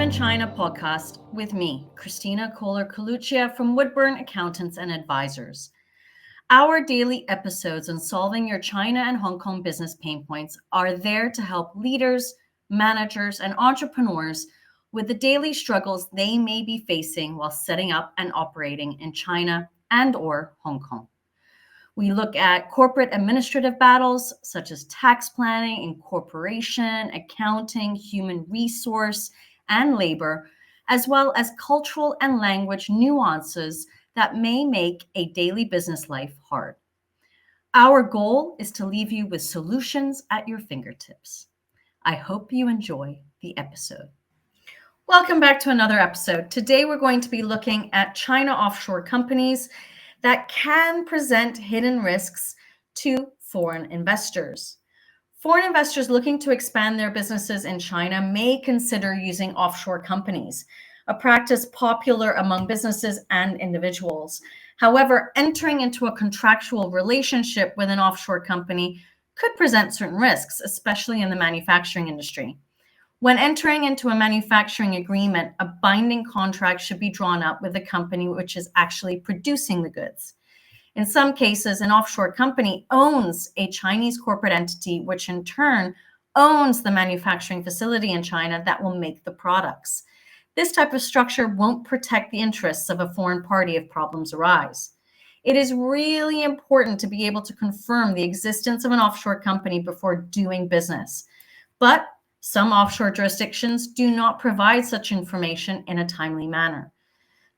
in China podcast with me, Christina Kohler-Coluccia from Woodburn Accountants and Advisors. Our daily episodes on solving your China and Hong Kong business pain points are there to help leaders, managers, and entrepreneurs with the daily struggles they may be facing while setting up and operating in China and/or Hong Kong. We look at corporate administrative battles such as tax planning, incorporation, accounting, human resource, and labor, as well as cultural and language nuances that may make a daily business life hard. Our goal is to leave you with solutions at your fingertips. I hope you enjoy the episode. Welcome back to another episode. Today we're going to be looking at China offshore companies that can present hidden risks to foreign investors. Foreign investors looking to expand their businesses in China may consider using offshore companies, a practice popular among businesses and individuals. However, entering into a contractual relationship with an offshore company could present certain risks, especially in the manufacturing industry. When entering into a manufacturing agreement, a binding contract should be drawn up with the company which is actually producing the goods. In some cases, an offshore company owns a Chinese corporate entity, which in turn owns the manufacturing facility in China that will make the products. This type of structure won't protect the interests of a foreign party if problems arise. It is really important to be able to confirm the existence of an offshore company before doing business. But some offshore jurisdictions do not provide such information in a timely manner.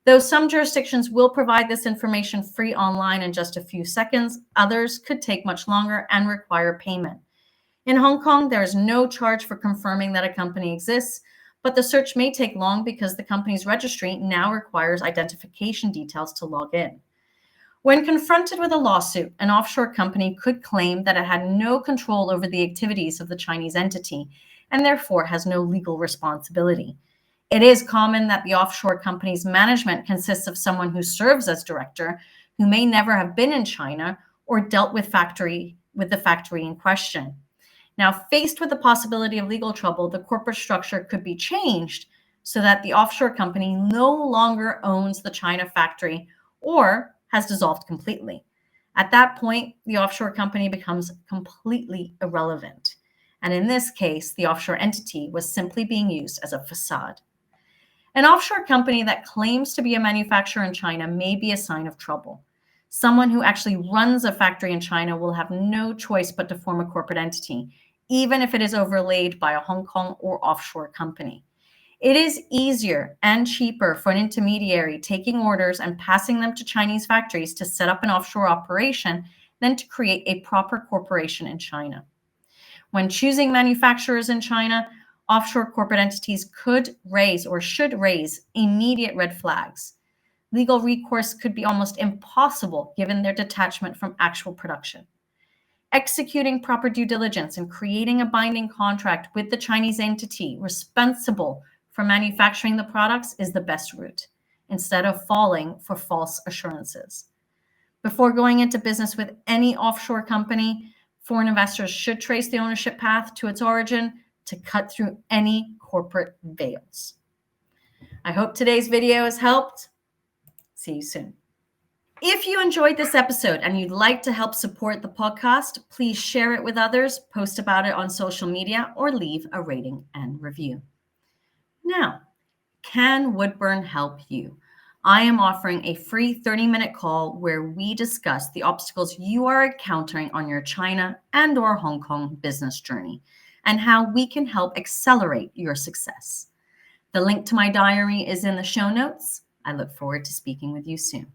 Though some jurisdictions will provide this information free online in just a few seconds, others could take much longer and require payment. In Hong Kong, there is no charge for confirming that a company exists, but the search may take long because the company's registry now requires identification details to log in. When confronted with a lawsuit, an offshore company could claim that it had no control over the activities of the Chinese entity and therefore has no legal responsibility. It is common that the offshore company's management consists of someone who serves as director, who may never have been in China or dealt with the factory in question. Now, faced with the possibility of legal trouble, the corporate structure could be changed so that the offshore company no longer owns the China factory or has dissolved completely. At that point, the offshore company becomes completely irrelevant. And in this case, the offshore entity was simply being used as a facade. An offshore company that claims to be a manufacturer in China may be a sign of trouble. Someone who actually runs a factory in China will have no choice but to form a corporate entity, even if it is overlaid by a Hong Kong or offshore company. It is easier and cheaper for an intermediary taking orders and passing them to Chinese factories to set up an offshore operation than to create a proper corporation in China. When choosing manufacturers in China, offshore corporate entities could raise or should raise immediate red flags. Legal recourse could be almost impossible given their detachment from actual production. Executing proper due diligence and creating a binding contract with the Chinese entity responsible for manufacturing the products is the best route, instead of falling for false assurances. Before going into business with any offshore company, foreign investors should trace the ownership path to its origin to cut through any corporate veils. I hope today's video has helped. See you soon. If you enjoyed this episode and you'd like to help support the podcast, please share it with others, post about it on social media, or leave a rating and review. Now, can Woodburn help you? I am offering a free 30-minute call where we discuss the obstacles you are encountering on your China and/or Hong Kong business journey and how we can help accelerate your success. The link to my diary is in the show notes. I look forward to speaking with you soon.